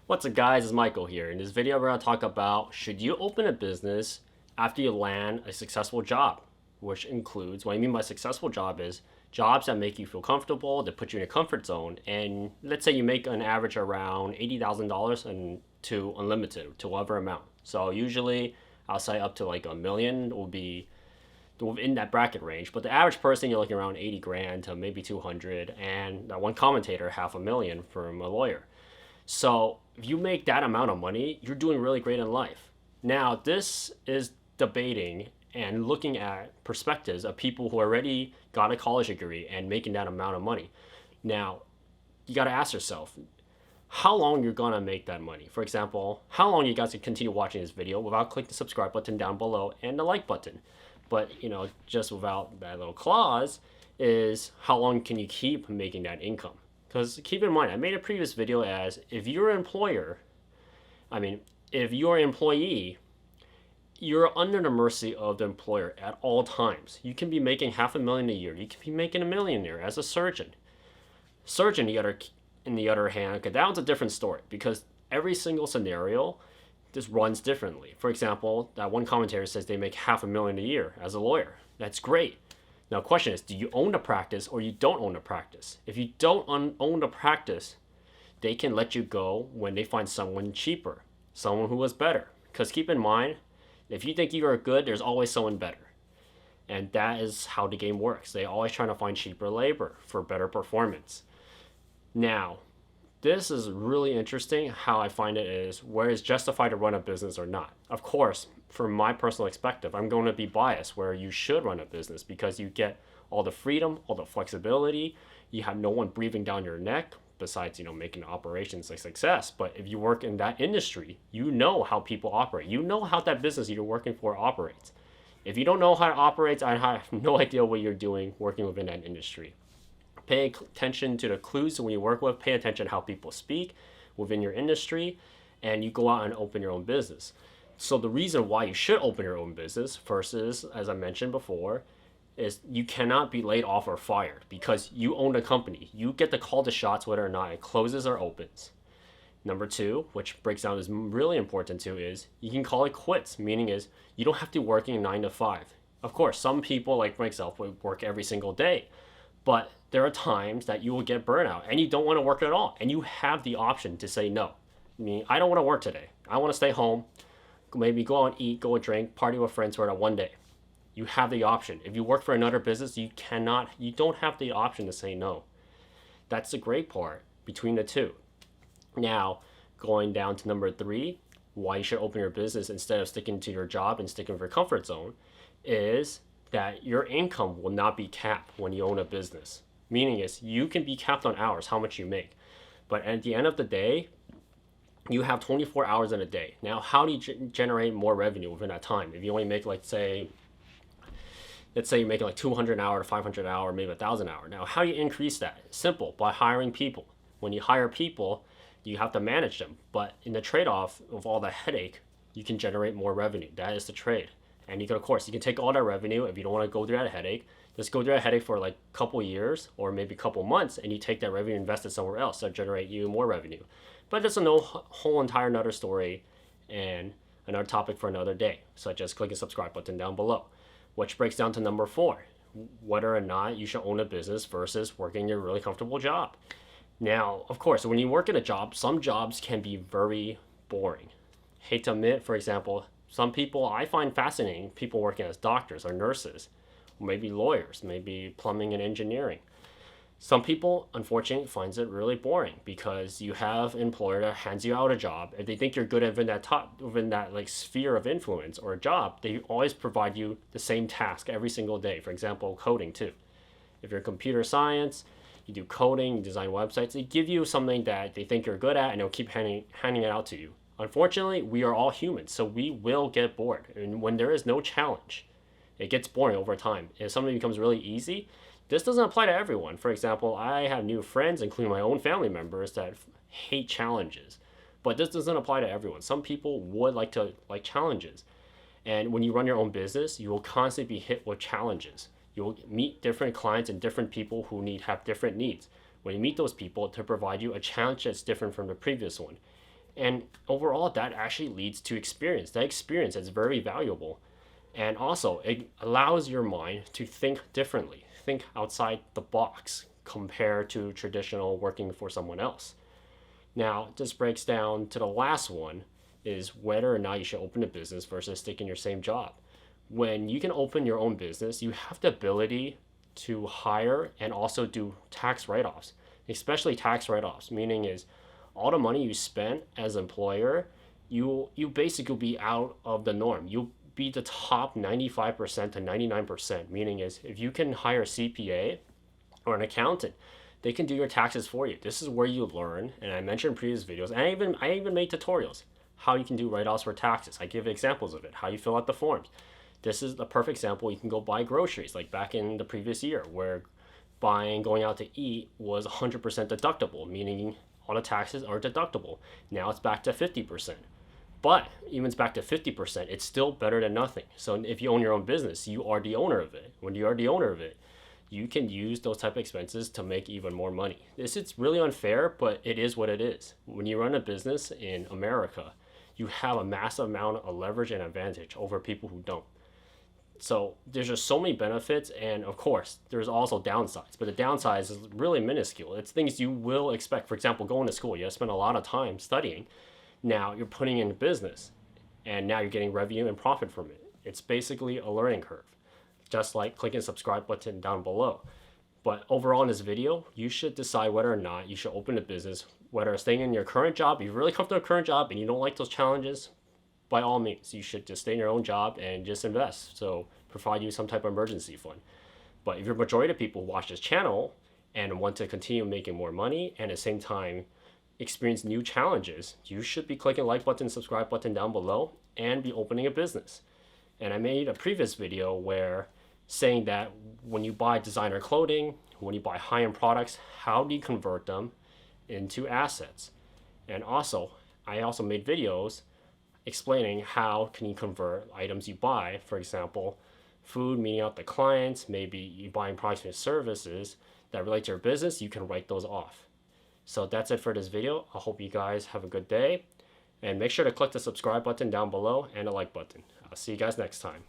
What's up guys, it's Michael here. In this video we're going to talk about should you open a business after you land a successful job, which includes, what I mean by successful job is jobs that make you feel comfortable, that put you in a comfort zone, and let's say you make an average around $80,000 and to unlimited, to whatever amount. So usually I'll say up to like a million will be in that bracket range, but the average person you're looking around 80 grand to maybe 200, and that one commentator half a million from a lawyer. So if you make that amount of money, you're doing really great in life. Now, this is debating and looking at perspectives of people who already got a college degree and making that amount of money. Now, you got to ask yourself, how long you're going to make that money. For example, how long you guys can continue watching this video without clicking the subscribe button down below and the like button. But, just without that little clause is how long can you keep making that income? Because keep in mind, I made a previous video as if you're an employee, you're under the mercy of the employer at all times. You can be making $500,000 a year. You can be making $1 million a year as a surgeon. Surgeon, in the other hand, okay, that one's a different story because every single scenario just runs differently. For example, that one commentator says they make $500,000 a year as a lawyer. That's great. Now, the question is, do you own the practice or you don't own the practice? If you don't own the practice, they can let you go when they find someone cheaper, someone who is better. Because keep in mind, if you think you are good, there's always someone better. And that is how the game works. They're always trying to find cheaper labor for better performance. Now, this is really interesting. How I find it is where it's justified to run a business or not. Of course, from my personal perspective, I'm going to be biased where you should run a business because you get all the freedom, all the flexibility. You have no one breathing down your neck besides, making operations a success. But if you work in that industry, you know how people operate. You know how that business you're working for operates. If you don't know how it operates, I have no idea what you're doing working within that industry. Pay attention to the clues when you work with, pay attention to how people speak within your industry, and you go out and open your own business. So the reason why you should open your own business versus, as I mentioned before, is you cannot be laid off or fired because you own the company. You get to call the shots whether or not it closes or opens. Number two, which breaks down is really important too, is you can call it quits, meaning is you don't have to work 9 to 5. Of course, some people like myself would work every single day, but there are times that you will get burnout and you don't want to work at all. And you have the option to say no. I don't want to work today. I want to stay home, maybe go out and eat, go and drink, party with friends for that one day. You have the option. If you work for another business, you don't have the option to say no. That's the great part between the two. Now, going down to number 3, why you should open your business instead of sticking to your job and sticking with your comfort zone is that your income will not be capped when you own a business. Meaning is you can be capped on hours, how much you make. But at the end of the day, you have 24 hours in a day. Now, how do you generate more revenue within that time? If you only make let's say you make like 200 an hour to 500 an hour, maybe 1,000 an hour. Now, how do you increase that? Simple, by hiring people. When you hire people, you have to manage them. But in the trade-off of all the headache, you can generate more revenue. That is the trade. And you can take all that revenue if you don't want to go through that headache. Just go through that headache for like a couple years or maybe a couple months, and you take that revenue and invest it somewhere else to generate you more revenue. But that's a whole entire another story and another topic for another day, such as click the subscribe button down below, which breaks down to number 4, whether or not you should own a business versus working your really comfortable job. Now, of course, when you work in a job, some jobs can be very boring. Hate to admit, for example, some people I find fascinating, people working as doctors or nurses, maybe lawyers, maybe plumbing and engineering. Some people, unfortunately, finds it really boring because you have an employer that hands you out a job. If they think you're good within that like sphere of influence or a job, they always provide you the same task every single day. For example, coding too. If you're in computer science, you do coding, you design websites, they give you something that they think you're good at and they'll keep handing it out to you. Unfortunately, we are all humans, so we will get bored. And when there is no challenge, it gets boring over time. If something becomes really easy, this doesn't apply to everyone. For example, I have new friends, including my own family members, that hate challenges. But this doesn't apply to everyone. Some people would like challenges. And when you run your own business, you will constantly be hit with challenges. You will meet different clients and different people who have different needs. When you meet those people, to provide you a challenge that's different from the previous one. And overall, that actually leads to experience. That experience is very valuable. And also, it allows your mind to think differently, think outside the box compared to traditional working for someone else. Now, this breaks down to the last one is whether or not you should open a business versus sticking your same job. When you can open your own business, you have the ability to hire and also do tax write-offs, especially tax write-offs, meaning is all the money you spent as an employer, you basically will be out of the norm. You'll be the top 95% to 99%, meaning is if you can hire a CPA or an accountant, they can do your taxes for you. This is where you learn, and I mentioned in previous videos, and I even made tutorials how you can do write-offs for taxes. I give examples of it, how you fill out the forms. This is the perfect example. You can go buy groceries, like back in the previous year, where going out to eat was 100% deductible, meaning all the taxes are deductible. Now it's back to 50%. But even it's back to 50%, it's still better than nothing. So if you own your own business, you are the owner of it. When you are the owner of it, you can use those type of expenses to make even more money. This is really unfair, but it is what it is. When you run a business in America, you have a massive amount of leverage and advantage over people who don't. So there's just so many benefits, and of course there's also downsides, but the downsides is really minuscule. It's things you will expect. For example, going to school, you spend a lot of time studying. Now you're putting in business, and now you're getting revenue and profit from it. It's basically a learning curve, just like clicking the subscribe button down below. But overall in this video, you should decide whether or not you should open a business, whether staying in your current job, if you're really comfortable with your current job and you don't like those challenges, by all means, you should just stay in your own job and just invest. So provide you some type of emergency fund. But if you're a majority of people who watch this channel and want to continue making more money and at the same time experience new challenges, you should be clicking like button, subscribe button down below and be opening a business. And I made a previous video where saying that when you buy designer clothing, when you buy high-end products, how do you convert them into assets? And also, I also made videos explaining how can you convert items you buy, for example, food, meeting out the clients, maybe you buying products and services that relate to your business, you can write those off. So that's it for this video. I hope you guys have a good day, and make sure to click the subscribe button down below and the like button. I'll see you guys next time.